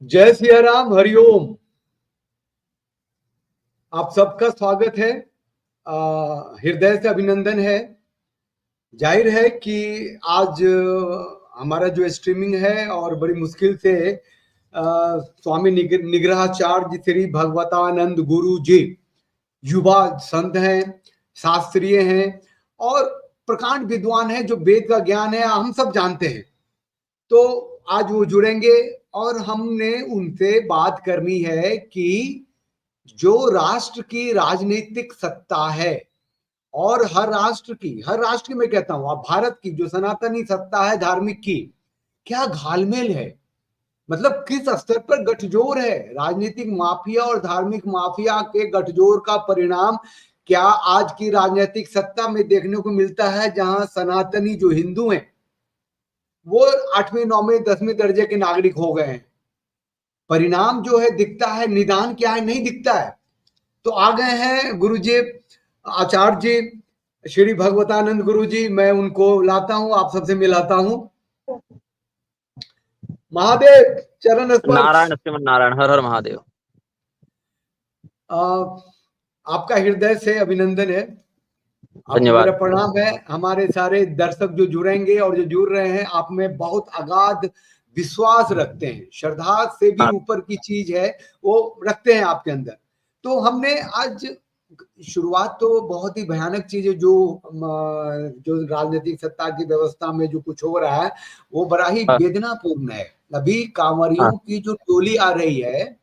जय सिया राम, हरिओम। आप सबका स्वागत है। हृदय से अभिनंदन है। जाहिर है कि आज हमारा जो स्ट्रीमिंग है और बड़ी मुश्किल से स्वामी निग्रहाचार्य श्री भगवतानंद गुरु जी युवा संत हैं, शास्त्रीय हैं और प्रकांड विद्वान हैं, जो वेद का ज्ञान है हम सब जानते हैं। तो आज वो जुड़ेंगे और हमने उनसे बात करनी है कि जो राष्ट्र की राजनीतिक सत्ता है और हर राष्ट्र की मैं कहता हूं, अब भारत की जो सनातनी सत्ता है धार्मिक की, क्या घालमेल है। मतलब किस स्तर पर गठजोड़ है। राजनीतिक माफिया और धार्मिक माफिया के गठजोड़ का परिणाम क्या आज की राजनीतिक सत्ता में देखने को मिलता है, जहां सनातनी जो हिंदू हैं वो 8वें 9वें 10वें दर्जे के नागरिक हो गए हैं। परिणाम जो है दिखता है, निदान क्या है नहीं दिखता है। तो आ गए हैं गुरु जी, आचार्य जी, श्री भगवतानंद गुरु जी। मैं उनको लाता हूं, आप सबसे मिलाता हूं। महादेव, चरण स्पर्श। नारायण श्रीमन नारायण, हर हर महादेव। आपका हृदय से अभिनंदन है, आपको मेरा धन्यवाद। प्रणाम है। हमारे सारे दर्शक जो जुड़ेंगे और जो जुड़ रहे हैं, आप में बहुत अगाध विश्वास रखते हैं, श्रद्धा से भी ऊपर की चीज है वो रखते हैं आपके अंदर। तो हमने आज शुरुआत तो बहुत ही भयानक चीज है, जो राजनीतिक सत्ता की व्यवस्था में जो कुछ हो रहा है वो बड़ा ही हाँ, वेदनापूर्ण है। अभी कांवरियों की जो टोली आ रही है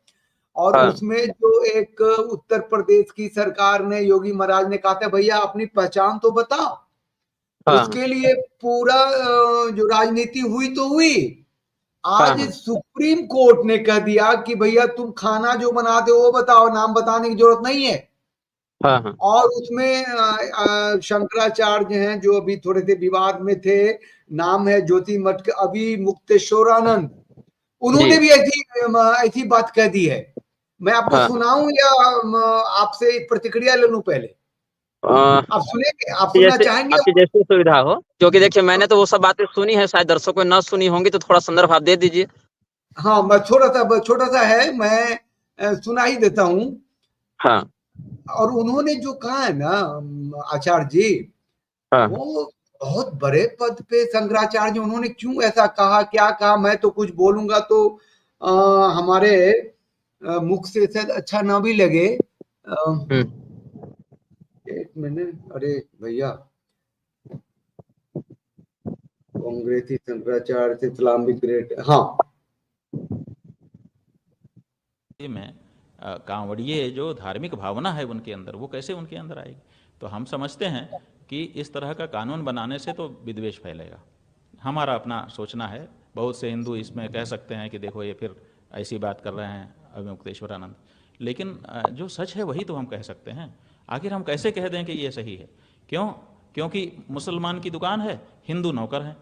और हाँ, उसमें जो एक उत्तर प्रदेश की सरकार ने, योगी महाराज ने कहा था भैया अपनी पहचान तो बताओ। हाँ, उसके लिए पूरा जो राजनीति हुई तो हुई। हाँ, आज सुप्रीम कोर्ट ने कह दिया कि भैया तुम खाना जो बनाते हो वो बताओ, नाम बताने की जरूरत नहीं है। हाँ, हाँ, और उसमें शंकराचार्य हैं जो अभी थोड़े से विवाद में थे, नाम है ज्योति मठ के अभी मुक्तेश्वरानंद, जी, उन्होंने भी ऐसी ऐसी बात कह दी है। मैं आपको हाँ। सुनाऊं या आपसे प्रतिक्रिया ले लूं पहले? आप सुनेंगे, आप सुनना जैसे चाहेंगे? आपकी जैसी सुविधा हो, क्योंकि देखिए मैंने तो वो सब बातें सुनी है, शायद दर्शकों ने न सुनी होंगी, तो थोड़ा संदर्भ आप दे दीजिए। हाँ, मैं छोटा सा है, मैं सुना ही देता हूं। हाँ, और उन्होंने जो कहा है ना आचार्य जी, हाँ, वो बहुत बड़े पद पे शंकराचार्य, उन्होंने क्यों ऐसा कहा, क्या कहा, मैं तो कुछ बोलूंगा तो हमारे मुख से शायद अच्छा ना भी लगे। एक मिनट, अरे भैया, कांग्रेसी शंकराचार्य से इस्लामिक ग्रेट, हाँ। में कांवड़िए जो धार्मिक भावना है उनके अंदर, वो कैसे उनके अंदर आएगी? तो हम समझते हैं कि इस तरह का कानून बनाने से तो विद्वेष फैलेगा। हमारा अपना सोचना है। बहुत से हिंदू इसमें कह सकते हैं कि देखो ये फिर ऐसी बात कर रहे हैं अभिमुक्तेश्वरानंद, लेकिन जो सच है वही तो हम कह सकते हैं। आखिर हम कैसे कह दें कि ये सही है? क्यों? क्योंकि मुसलमान की दुकान है, हिंदू नौकर हैं,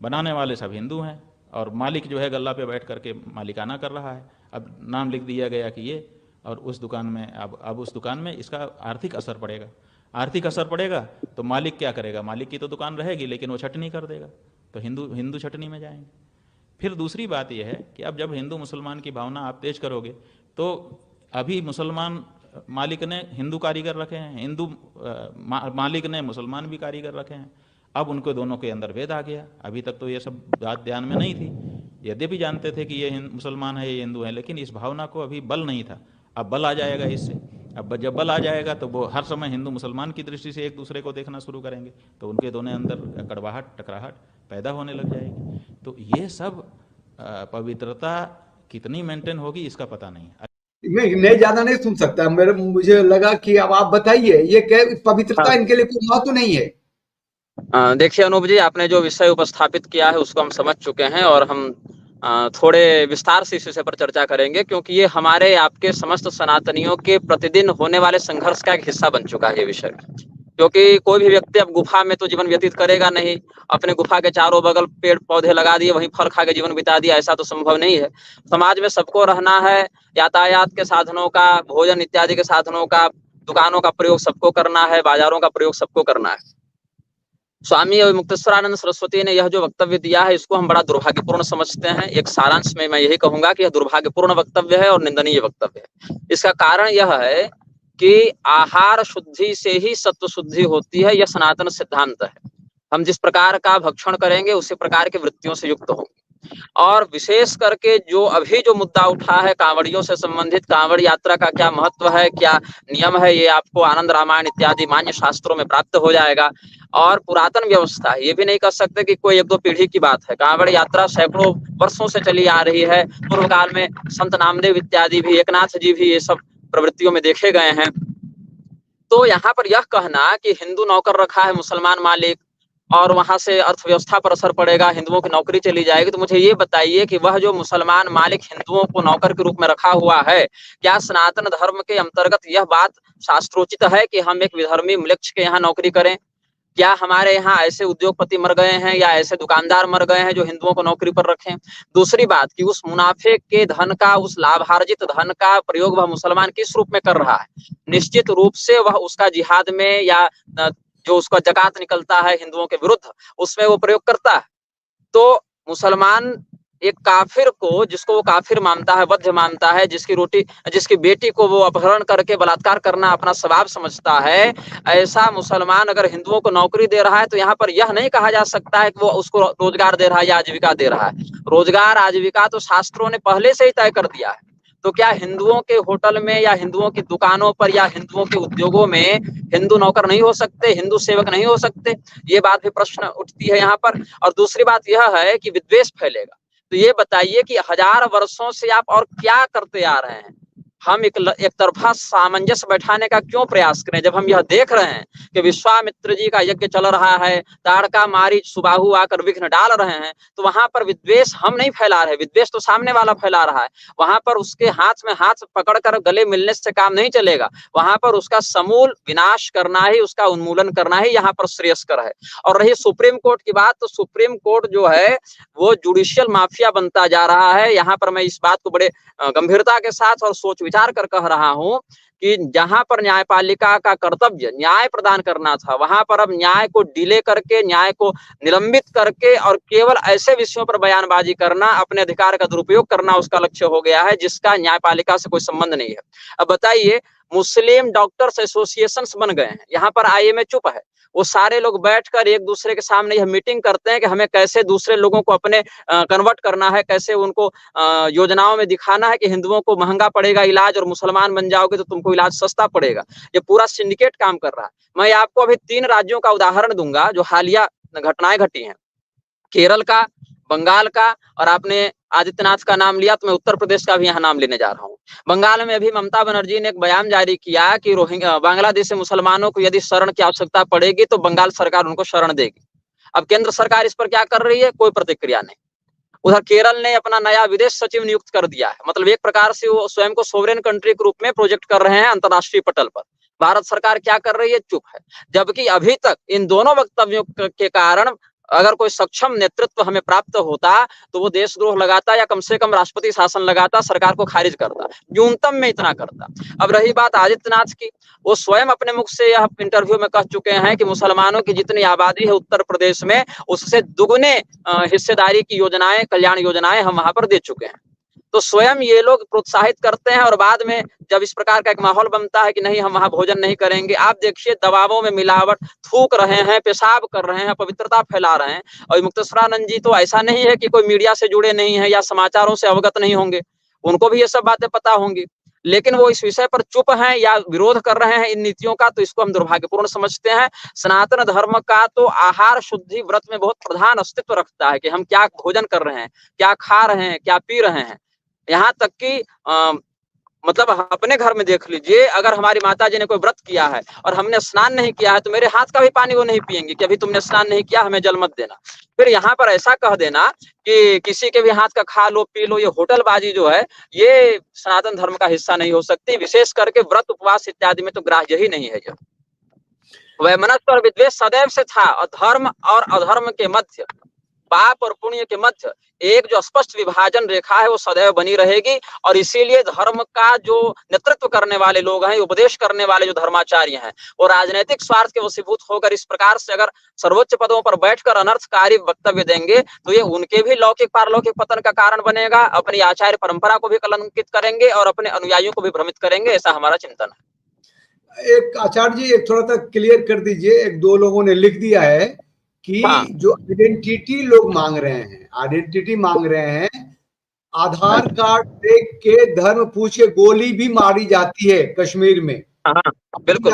बनाने वाले सब हिंदू हैं, और मालिक जो है गल्ला पे बैठ करके मालिकाना कर रहा है। अब नाम लिख दिया गया कि ये, और उस दुकान में अब उस दुकान में इसका आर्थिक असर पड़ेगा। आर्थिक असर पड़ेगा तो मालिक क्या करेगा? मालिक की तो दुकान रहेगी, लेकिन वो छटनी कर देगा, तो हिंदू हिंदू छटनी में जाएंगे। फिर दूसरी बात यह है कि अब जब हिंदू मुसलमान की भावना आप तेज करोगे, तो अभी मुसलमान मालिक ने हिंदू कारीगर रखे हैं, हिंदू मालिक ने मुसलमान भी कारीगर रखे हैं। अब उनको दोनों के अंदर भेद आ गया। अभी तक तो ये सब बात ध्यान में नहीं थी, यद्यपि जानते थे कि ये मुसलमान है, ये हिंदू है, लेकिन इस भावना को अभी बल नहीं था। अब बल आ जाएगा इससे। अब जब बल आ जाएगा तो वो हर समय हिंदू मुसलमान की दृष्टि से एक दूसरे को देखना शुरू करेंगे, तो उनके दोनों अंदर कड़वाहट, टकराहट पैदा होने लग जाएगी। तो ये सब पवित्रता कितनी मेंटेन होगी इसका पता नहीं। मैं ज्यादा नहीं सुन सकता, मेरे मुझे लगा कि अब आप बताइए, ये क्या पवित्रता हाँ। इनके लिए कोई महत्व नहीं है? देखिए अनूप जी, आपने जो विषय उपस्थापित किया है उसको हम समझ चुके हैं, और हम थोड़े विस्तार से इस विषय पर चर्चा करेंगे, क्योंकि ये हमारे आपके समस्त सनातनियों के प्रतिदिन होने वाले संघर्ष का एक हिस्सा बन चुका है ये विषय। क्योंकि कोई भी व्यक्ति अब गुफा में तो जीवन व्यतीत करेगा नहीं, अपने गुफा के चारों बगल पेड़ पौधे लगा दिए, वहीं फल खा के जीवन बिता दिया, ऐसा तो संभव नहीं है। समाज में सबको रहना है, यातायात के साधनों का, भोजन इत्यादि के साधनों का, दुकानों का प्रयोग सबको करना है, बाजारों का प्रयोग सबको करना है। स्वामी मुक्तेश्वरानंद सरस्वती ने यह जो वक्तव्य दिया है इसको हम बड़ा दुर्भाग्यपूर्ण समझते हैं। एक सारांश में मैं यही कहूंगा कि यह दुर्भाग्यपूर्ण वक्तव्य है और निंदनीय वक्तव्य है। इसका कारण यह है कि आहार शुद्धि से ही सत्व शुद्धि होती है, यह सनातन सिद्धांत है। हम जिस प्रकार का भक्षण करेंगे उसी प्रकार की वृत्तियों से युक्त होंगे। और विशेष करके जो मुद्दा उठा है कांवड़ियों से संबंधित, कांवड़ यात्रा का क्या महत्व है, क्या नियम है, ये आपको आनंद रामायण इत्यादि मान्य शास्त्रों में प्राप्त हो जाएगा। और पुरातन व्यवस्था, ये भी नहीं कह सकते कि कोई 1-2 पीढ़ी की बात है। कांवड़ यात्रा सैकड़ों वर्षों से चली आ रही है। पूर्व काल में संत नामदेव इत्यादि भी, एकनाथ जी भी ये सब प्रवृत्तियों में देखे गए हैं। तो यहाँ पर यह कहना कि हिंदू नौकर रखा है, मुसलमान मालिक, और वहां से अर्थव्यवस्था पर असर पड़ेगा, हिंदुओं की नौकरी चली जाएगी, तो मुझे ये बताइए कि वह जो मुसलमान मालिक हिंदुओं को नौकर के रूप में रखा हुआ है, क्या सनातन धर्म के अंतर्गत यह बात शास्त्रोचित है कि हम एक विधर्मी म्लेच्छ के यहाँ नौकरी करें? क्या हमारे यहाँ ऐसे उद्योगपति मर गए हैं या ऐसे दुकानदार मर गए हैं जो हिंदुओं को नौकरी पर रखें? दूसरी बात कि उस मुनाफे के धन का, उस लाभार्जित धन का प्रयोग वह मुसलमान किस रूप में कर रहा है? निश्चित रूप से वह उसका जिहाद में या जो उसका जकात निकलता है हिंदुओं के विरुद्ध, उसमें वो प्रयोग करता है। तो मुसलमान एक काफिर को, जिसको वो काफिर मानता है, वध्य मानता है, जिसकी बेटी को वो अपहरण करके बलात्कार करना अपना स्वभाव समझता है, ऐसा मुसलमान अगर हिंदुओं को नौकरी दे रहा है तो यहाँ पर यह नहीं कहा जा सकता है कि वो उसको रोजगार दे रहा है या आजीविका दे रहा है। रोजगार आजीविका तो शास्त्रों ने पहले से ही तय कर दिया है। तो क्या हिंदुओं के होटल में या हिंदुओं की दुकानों पर या हिंदुओं के उद्योगों में हिंदू नौकर नहीं हो सकते, हिंदू सेवक नहीं हो सकते? ये बात भी प्रश्न उठती है यहाँ पर। और दूसरी बात यह है कि विद्वेष फैलेगा। तो ये बताइए कि 1000 वर्षों से आप और क्या करते आ रहे हैं? हम एक तरफा सामंजस्य बैठाने का क्यों प्रयास करें, जब हम यह देख रहे हैं कि विश्वामित्र जी का यज्ञ चल रहा है, ताड़का मारीच सुबाहु आकर विघ्न डाल रहे हैं, तो वहां पर विद्वेष हम नहीं फैला रहे, विद्वेष तो सामने वाला फैला रहा है। वहां पर उसके हाथ में हाथ पकड़कर गले मिलने से काम नहीं चलेगा, वहां पर उसका समूल विनाश करना ही, उसका उन्मूलन करना ही यहाँ पर श्रेयस्कर है। और रही सुप्रीम कोर्ट की बात, तो सुप्रीम कोर्ट जो है वो जुडिशियल माफिया बनता जा रहा है। यहाँ पर मैं इस बात को बड़े गंभीरता के साथ और सोच विचार कर कह रहा हूं कि जहां पर न्यायपालिका का कर्तव्य न्याय प्रदान करना था, वहां पर अब न्याय को डिले करके, न्याय को निलंबित करके और केवल ऐसे विषयों पर बयानबाजी करना, अपने अधिकार का दुरुपयोग करना उसका लक्ष्य हो गया है, जिसका न्यायपालिका से कोई संबंध नहीं है। अब बताइए, मुस्लिम डॉक्टर्स एसोसिएशंस बन गए हैं, यहाँ पर आईएमए चुप है। वो सारे लोग बैठकर एक दूसरे के सामने यह मीटिंग करते हैं कि हमें कैसे दूसरे लोगों को अपने कन्वर्ट करना है, कैसे उनको योजनाओं में दिखाना है कि हिंदुओं को महंगा पड़ेगा इलाज और मुसलमान बन जाओगे तो तुमको इलाज सस्ता पड़ेगा। ये पूरा सिंडिकेट काम कर रहा है। मैं आपको अभी 3 राज्यों का उदाहरण दूंगा जो हालिया घटनाएं घटी हैं, केरल का, बंगाल का, और आपने आदित्यनाथ का नाम लिया तो मैं उत्तर प्रदेश का भी यहाँ नाम लेने जा रहा हूँ। बंगाल में अभी ममता बनर्जी ने एक बयान जारी किया कि बांग्लादेशी मुसलमानों को यदि शरण की आवश्यकता पड़ेगी तो बंगाल सरकार उनको शरण देगी। अब केंद्र सरकार इस पर क्या कर रही है? कोई प्रतिक्रिया नहीं। उधर केरल ने अपना नया विदेश सचिव नियुक्त कर दिया है, मतलब एक प्रकार से वो स्वयं को सोवरेन कंट्री के रूप में प्रोजेक्ट कर रहे हैं अंतर्राष्ट्रीय पटल पर। भारत सरकार क्या कर रही है? चुप है। जबकि अभी तक इन दोनों वक्तव्यों के कारण अगर कोई सक्षम नेतृत्व हमें प्राप्त होता तो वो देशद्रोह लगाता या कम से कम राष्ट्रपति शासन लगाता, सरकार को खारिज करता, न्यूनतम में इतना करता। अब रही बात आदित्यनाथ की, वो स्वयं अपने मुख से यह इंटरव्यू में कह चुके हैं कि मुसलमानों की जितनी आबादी है उत्तर प्रदेश में, उससे दुगने हिस्सेदारी की योजनाएं, कल्याण योजनाएं हम वहां पर दे चुके हैं। तो स्वयं ये लोग प्रोत्साहित करते हैं और बाद में जब इस प्रकार का एक माहौल बनता है कि नहीं हम वहां भोजन नहीं करेंगे, आप देखिए दवाओं में मिलावट, थूक रहे हैं, पेशाब कर रहे हैं, पवित्रता फैला रहे हैं। और मुक्तेश्वरानंद जी तो ऐसा नहीं है कि कोई मीडिया से जुड़े नहीं है या समाचारों से अवगत नहीं होंगे, उनको भी ये सब बातें पता होंगी, लेकिन वो इस विषय पर चुप हैं या विरोध कर रहे हैं इन नीतियों का, तो इसको हम दुर्भाग्यपूर्ण समझते हैं। सनातन धर्म का तो आहार शुद्धि व्रत में बहुत प्रधान अस्तित्व रखता है कि हम क्या भोजन कर रहे हैं, क्या खा रहे हैं, क्या पी रहे हैं। यहाँ तक कि मतलब अपने घर में देख लीजिए, अगर हमारी माता जी ने कोई व्रत किया है और हमने स्नान नहीं किया है तो मेरे हाथ का भी पानी वो नहीं पिएंगे कि अभी तुमने स्नान नहीं किया, हमें जल मत देना। फिर यहाँ पर ऐसा कह देना कि किसी के भी हाथ का खा लो पी लो, ये होटलबाजी जो है ये सनातन धर्म का हिस्सा नहीं हो सकती। विशेष करके व्रत उपवास इत्यादि में तो ग्राह्य ही नहीं है। वैमनस्य और विद्वेष सदैव से था, और धर्म और अधर्म के मध्य पाप और पुण्य के मध्य एक जो स्पष्ट विभाजन रेखा है वो सदैव बनी रहेगी। और इसीलिए धर्म का जो नेतृत्व करने वाले लोग हैं, उपदेश करने वाले जो धर्माचार्य हैं, वो राजनीतिक स्वार्थ के वशीभूत होकर इस प्रकार से अगर सर्वोच्च पदों पर बैठकर अनर्थकारी वक्तव्य देंगे तो ये उनके भी लौकिक पारलौकिक पतन का कारण बनेगा, अपनी आचार्य परंपरा को भी कलंकित करेंगे और अपने अनुयायियों को भी भ्रमित करेंगे। ऐसा हमारा चिंतन है। एक आचार्य जी, एक थोड़ा सा क्लियर कर दीजिए। एक दो लोगों ने लिख दिया है कि जो आइडेंटिटी लोग मांग रहे हैं, आइडेंटिटी मांग रहे हैं, आधार कार्ड देख के धर्म पूछ के गोली भी मारी जाती है कश्मीर में। बिल्कुल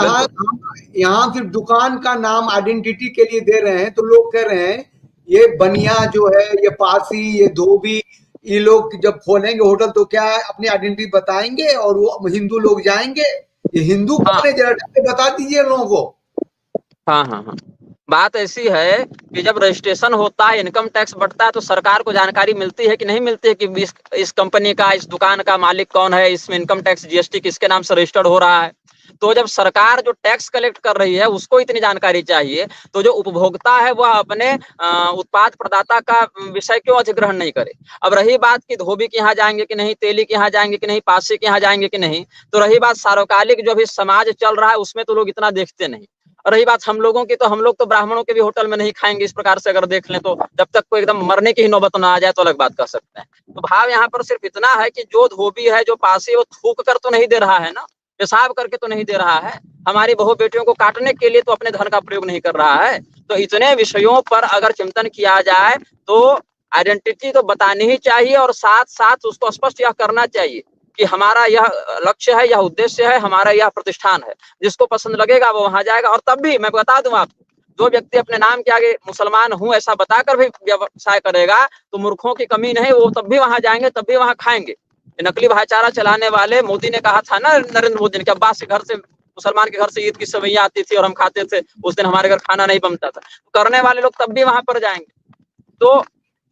यहाँ सिर्फ दुकान का नाम आइडेंटिटी के लिए दे रहे हैं, तो लोग कह रहे हैं ये बनिया जो है, ये पासी, ये धोबी, ये लोग जब खोलेंगे होटल तो क्या अपनी आइडेंटिटी बताएंगे और वो हिंदू लोग जाएंगे? ये हिंदू कौन है, जरा बता दीजिए लोगों को। हाँ। बात ऐसी है कि जब रजिस्ट्रेशन होता है, इनकम टैक्स बढ़ता है, तो सरकार को जानकारी मिलती है कि नहीं मिलती है कि इस कंपनी का, इस दुकान का मालिक कौन है, इसमें इनकम टैक्स जीएसटी किसके नाम से रजिस्टर्ड हो रहा है। तो जब सरकार जो टैक्स कलेक्ट कर रही है उसको इतनी जानकारी चाहिए, तो जो उपभोक्ता है वह अपने उत्पाद प्रदाता का विषय क्यों अधिग्रहण नहीं करे। अब रही बात कि धोबी के यहाँ जाएंगे कि नहीं, तेली के यहाँ जाएंगे कि नहीं, पासी के यहाँ जाएंगे कि नहीं, तो रही बात सार्वकालिक जो अभी समाज चल रहा है उसमें तो लोग इतना देखते नहीं। और रही बात हम लोगों की, तो हम लोग तो ब्राह्मणों के भी होटल में नहीं खाएंगे। इस प्रकार से अगर देख लें तो जब तक कोई एकदम मरने की ही नौबत ना आ जाए तो अलग बात कर सकते हैं। तो भाव यहाँ पर सिर्फ इतना है कि जो धोबी है, जो पासी है, वो थूक कर तो नहीं दे रहा है ना, पेशाब करके तो नहीं दे रहा है, हमारी बहु बेटियों को काटने के लिए तो अपने धन का प्रयोग नहीं कर रहा है। तो इतने विषयों पर अगर चिंतन किया जाए तो आइडेंटिटी तो बतानी ही चाहिए और साथ साथ उसको स्पष्ट यह करना चाहिए कि हमारा यह लक्ष्य है, यह उद्देश्य है, हमारा यह प्रतिष्ठान है। जिसको पसंद लगेगा वो वहां जाएगा। और तब भी मैं बता दूं आपको, जो व्यक्ति अपने नाम के आगे मुसलमान हूं ऐसा बताकर भी व्यवसाय करेगा तो मूर्खों की कमी नहीं, वो तब भी वहां जाएंगे, तब भी वहां खाएंगे। नकली भाईचारा चलाने वाले, मोदी ने कहा था ना, नरेंद्र मोदी ने, कि अब्बास के घर से, मुसलमान के घर से ईद की सवैयां आती थी और हम खाते थे, उस दिन हमारे घर खाना नहीं बनता था। करने वाले लोग तब भी वहां पर जाएंगे। तो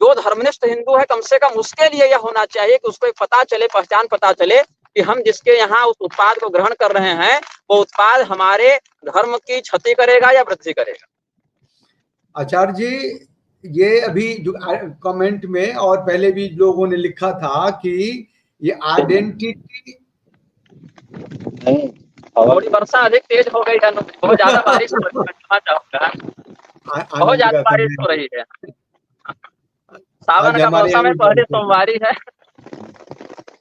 जो धर्मनिष्ठ हिंदू है, कम से कम उसके लिए यह होना चाहिए कि उसको एक पता चले, पहचान पता चले कि हम जिसके यहाँ उस उत्पाद को ग्रहण कर रहे हैं वो उत्पाद हमारे धर्म की क्षति करेगा या वृद्धि करेगा। आचार्य जी, ये अभी जो कमेंट में और पहले भी लोगों ने लिखा था कि ये आइडेंटिटी, थोड़ी वर्षा अधिक तेज हो गई है, बहुत ज्यादा बारिश बहुत ज्यादा बारिश हो रही है। सावन का मौसम है, पहली सोमवारी है।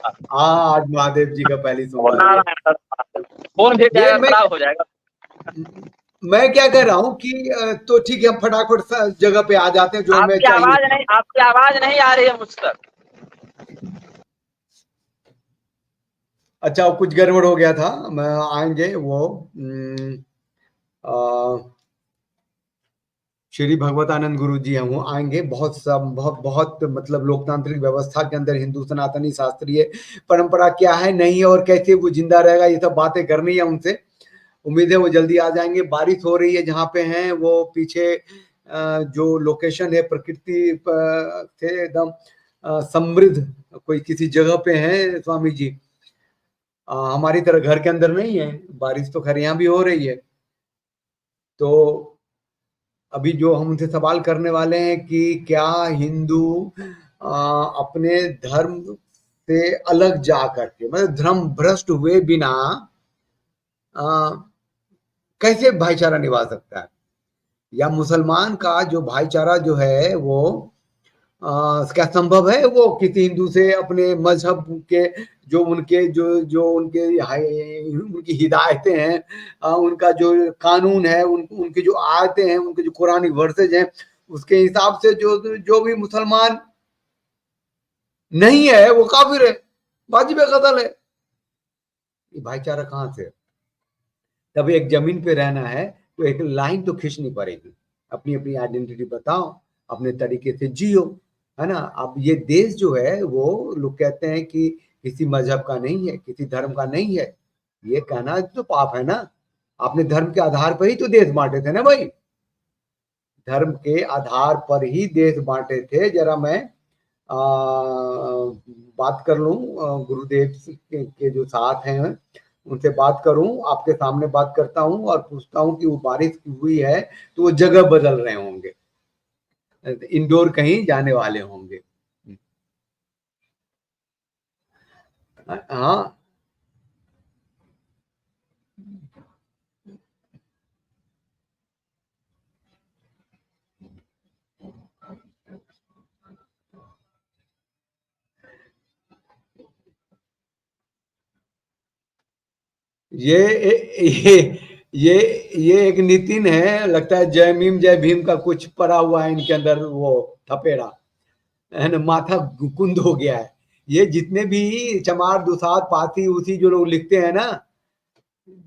हाँ, आज महादेव जी का पहली सोमवारी। फोन भी खराब हो जाएगा। मैं क्या कह रहा हूँ कि तो ठीक है, हम फटाफट जगह पे आ जाते हैं जो हमें चाहिए। आपकी आवाज नहीं आ रही है मुझ तक। अच्छा, कुछ गड़बड़ हो गया था। मैं आएंगे वो श्री भगवतानंद गुरु जी हैं, वो आएंगे। बहुत मतलब लोकतांत्रिक व्यवस्था के अंदर हिंदू सनातनी शास्त्रीय परंपरा क्या है, नहीं है, और कैसे वो जिंदा रहेगा, ये सब बातें करनी है उनसे। उम्मीद है वो जल्दी आ जाएंगे। बारिश हो रही है जहाँ पे हैं, वो पीछे जो लोकेशन है प्रकृति से एकदम समृद्ध कोई किसी जगह पे है स्वामी जी। हमारी तरह घर के अंदर नहीं है। बारिश तो खैर यहाँ भी हो रही है। तो अभी जो हम उनसे सवाल करने वाले हैं कि क्या हिंदू अपने धर्म से अलग जा करके, मतलब धर्म भ्रष्ट हुए बिना कैसे भाईचारा निभा सकता है, या मुसलमान का जो भाईचारा जो है वो क्या संभव है वो किसी हिंदू से अपने मजहब के जो उनकी हिदायतें हैं, उनका जो कानून है, उनकी जो आयतें हैं, उनके जो कुरानी वर्सेज हैं, उसके हिसाब से जो भी मुसलमान नहीं है वो काफिर है, वाजिब कत्ल है। ये भाईचारा कहाँ से? तब एक जमीन पे रहना है तो एक लाइन तो खींचनी पड़ेगी। अपनी अपनी आइडेंटिटी बताओ, अपने तरीके से जियो, है ना। अब ये देश जो है वो लोग कहते हैं कि किसी मजहब का नहीं है, किसी धर्म का नहीं है। ये कहना तो पाप है ना। आपने धर्म के आधार पर ही तो देश बांटे थे ना भाई, धर्म के आधार पर ही देश बांटे थे। जरा मैं बात कर लूं गुरुदेव के जो साथ हैं उनसे बात करूं, आपके सामने बात करता हूं और पूछता हूं कि वो बारिश हुई है तो वो जगह बदल रहे होंगे। इंडोर कहीं जाने वाले होंगे। हाँ, ये ये ये ये एक नितिन है, लगता है जय भीम का कुछ पड़ा हुआ है इनके अंदर, वो थपेड़ा है ना, माथा कुंद हो गया है। ये जितने भी चमार दुसाद पाती उसी जो लोग लिखते हैं ना,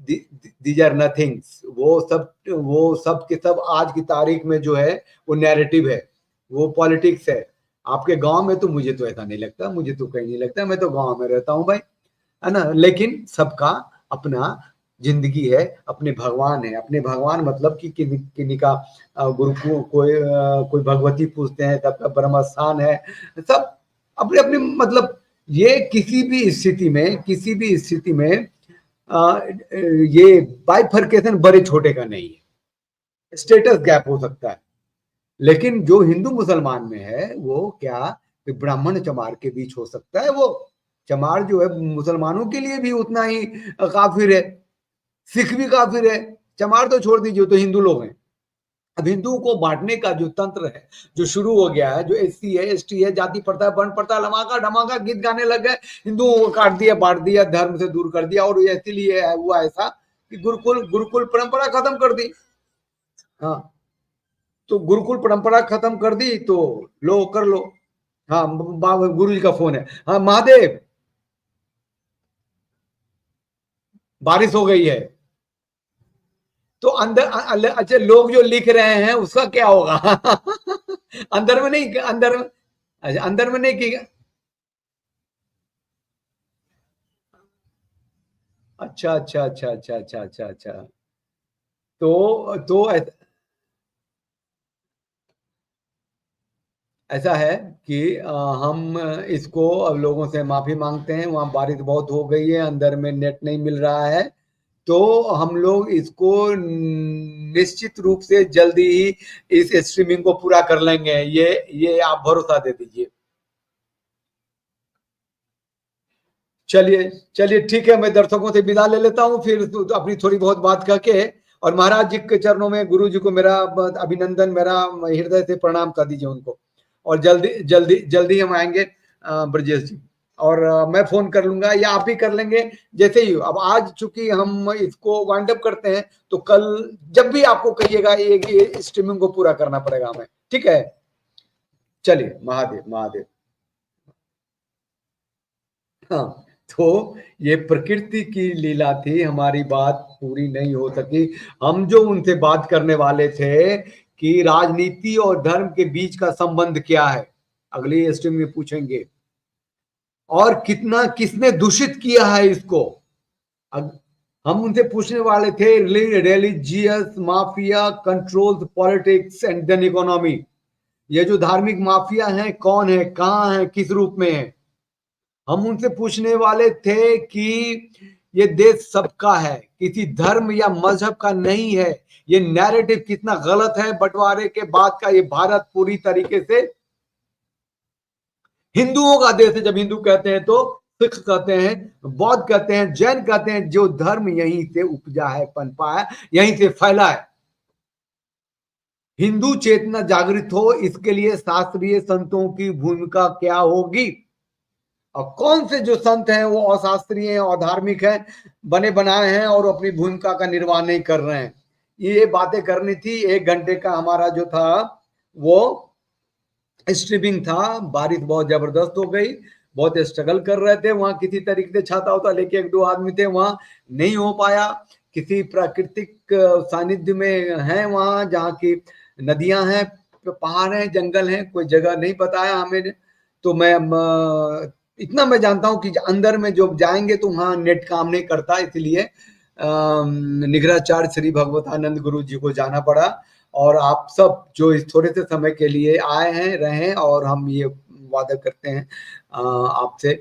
दीज आर नथिंग्स, वो सब के सब आज की तारीख में जो है वो नैरेटिव है, वो पॉलिटिक्स है। आपके गांव में तो मुझे तो ऐसा नहीं लगता, मुझे तो कहीं नहीं लगता, मैं तो गांव में रहता हूं भाई, है ना। लेकिन सबका अपना जिंदगी है, अपने भगवान है, अपने भगवान मतलब कि किन्हीं का गुरु को कोई भगवती पूजते हैं, सबका ब्रह्म स्थान है, सब अपने अपने मतलब। ये किसी भी स्थिति में ये बाइफर्केशन बड़े छोटे का नहीं है, स्टेटस गैप हो सकता है। लेकिन जो हिंदू मुसलमान में है वो क्या ब्राह्मण चमार के बीच हो सकता है, वो चमार जो है मुसलमानों के लिए भी उतना ही काफिर है, सिख भी काफिर है, चमार तो छोड़ दीजिए, तो हिंदू लोग हैं। अब हिंदुओं को बांटने का जो तंत्र है जो शुरू हो गया है, जो एससी है, एसटी है, जाति प्रथा है, वर्ण प्रथा, लमाका ढमाका गीत गाने लग गए, हिंदुओं को काट दिया, बांट दिया, धर्म से दूर कर दिया, और इसीलिए हुआ ऐसा कि गुरुकुल परंपरा खत्म कर दी। हाँ, तो गुरुकुल परंपरा खत्म कर दी तो लो कर लो। हाँ, गुरु जी का फोन है। हाँ महादेव, बारिश हो गई है तो अंदर, अच्छा लोग जो लिख रहे हैं उसका क्या होगा? अंदर में नहीं, अंदर में, अच्छा अंदर में नहीं कि, अच्छा अच्छा अच्छा अच्छा अच्छा अच्छा अच्छा। तो ऐसा है कि हम इसको अब लोगों से माफी मांगते हैं, वहां बारिश बहुत हो गई है, अंदर में नेट नहीं मिल रहा है, तो हम लोग इसको निश्चित रूप से जल्दी ही इस स्ट्रीमिंग को पूरा कर लेंगे, ये आप भरोसा दे दीजिए। चलिए चलिए ठीक है, मैं दर्शकों से विदा ले लेता हूँ, फिर अपनी थोड़ी बहुत बात करके, और महाराज जी के चरणों में, गुरु जी को मेरा अभिनंदन, मेरा हृदय से प्रणाम कर दीजिए उनको, और जल्दी जल्दी जल्दी हम आएंगे ब्रजेश जी, और मैं फोन कर लूंगा या आप भी कर लेंगे जैसे ही। अब आज चूंकि हम इसको वाइंड अप करते हैं, तो कल जब भी आपको कहिएगा ये स्ट्रीमिंग को पूरा करना पड़ेगा हमें, ठीक है। चलिए, महादेव महादेव। हाँ, तो ये प्रकृति की लीला थी, हमारी बात पूरी नहीं हो सकी। हम जो उनसे बात करने वाले थे कि राजनीति और धर्म के बीच का संबंध क्या है, अगली स्ट्रीम में पूछेंगे, और कितना किसने दूषित किया है इसको। हम उनसे पूछने वाले थे, religious mafia controls politics and then economy. ये जो धार्मिक माफिया है कौन है, कहाँ है, किस रूप में है। हम उनसे पूछने वाले थे कि ये देश सबका है, किसी धर्म या मजहब का नहीं है। ये नैरेटिव कितना गलत है, बंटवारे के बाद का ये भारत पूरी तरीके से हिंदुओं का देश है। जब हिंदू कहते हैं तो सिख कहते हैं, बौद्ध कहते हैं, जैन कहते हैं, जो धर्म यहीं से उपजा है, पनपा है, यहीं से फैला है। हिंदू चेतना जागृत हो, इसके लिए शास्त्रीय संतों की भूमिका क्या होगी, और कौन से जो संत हैं वो अशास्त्रीय हैं, अधार्मिक हैं, बने बनाए हैं और अपनी भूमिका का निर्वाह नहीं कर रहे हैं। ये बातें करनी थी। 1 घंटे का हमारा जो था वो स्ट्रीमिंग था। बारिश बहुत जबरदस्त हो गई, बहुत स्ट्रगल कर रहे थे वहां, किसी तरीके से छाता होता, लेकिन 1-2 आदमी थे वहां, नहीं हो पाया। किसी प्राकृतिक सानिध्य में है वहां, जहाँ की नदियां हैं, पहाड़ हैं, जंगल हैं, कोई जगह नहीं बताया हमें। तो मैं इतना मैं जानता हूं कि अंदर में जो जाएंगे तो वहां नेट काम नहीं करता, इसलिए निगराचार्य श्री भगवतानंद गुरु जी को जाना पड़ा। और आप सब जो इस थोड़े से समय के लिए आए हैं, रहे, और हम ये वादा करते हैं आपसे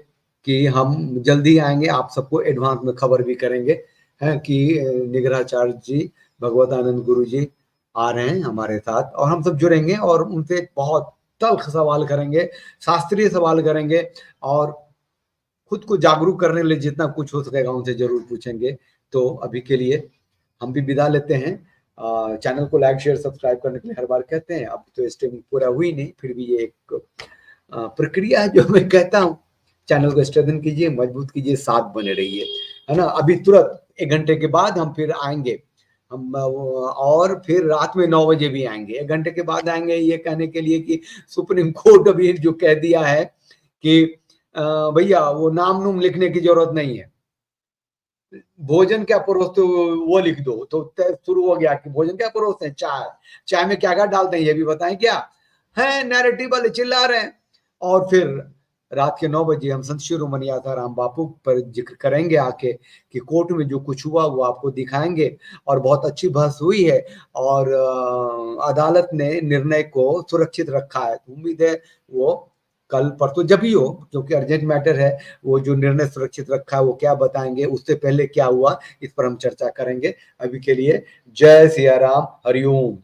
कि हम जल्दी आएंगे, आप सबको एडवांस में खबर भी करेंगे हैं कि निगराचार्य जी भगवतानंद गुरु जी आ रहे हैं हमारे साथ और हम सब जुड़ेंगे और उनसे बहुत तल्ख सवाल करेंगे, शास्त्रीय सवाल करेंगे और खुद को जागरूक करने के लिए जितना कुछ हो सकेगा उनसे जरूर पूछेंगे। तो अभी के लिए हम भी विदा लेते हैं। चैनल को लाइक शेयर सब्सक्राइब करने के लिए हर बार कहते हैं, अब तो स्ट्रीमिंग पूरा हुई नहीं, फिर भी ये एक प्रक्रिया है जो मैं कहता हूँ। चैनल को स्ट्रेंथन कीजिए, मजबूत कीजिए, साथ बने रहिए, है ना। अभी तुरंत 1 घंटे के बाद हम फिर आएंगे, हम और फिर रात में 9 बजे भी आएंगे। 1 घंटे के बाद आएंगे ये कहने के लिए कि सुप्रीम कोर्ट अभी जो कह दिया है कि भैया वो नाम नूम लिखने की जरूरत नहीं है, भोजन क्या परोसते हो वो लिख दो, तो शुरू हो गया कि भोजन क्या परोसते हैं, चाय में क्या क्या डालते हैं ये भी बताएं क्या है। नैरेटिव वाले चिल्ला रहे हैं और फिर रात के 9 बजे हम संत शिरोमणि आसाराम बापू पर जिक्र करेंगे आके कि कोर्ट में जो कुछ हुआ वो आपको दिखाएंगे। और बहुत अच्छी बहस हुई है और अदालत ने निर्णय को सुरक्षित रखा है। उम्मीद है वो कल परसों जब ही हो, क्योंकि अर्जेंट मैटर है, वो जो निर्णय सुरक्षित रखा है वो क्या बताएंगे, उससे पहले क्या हुआ इस पर हम चर्चा करेंगे। अभी के लिए जय सिया राम, हरिओम।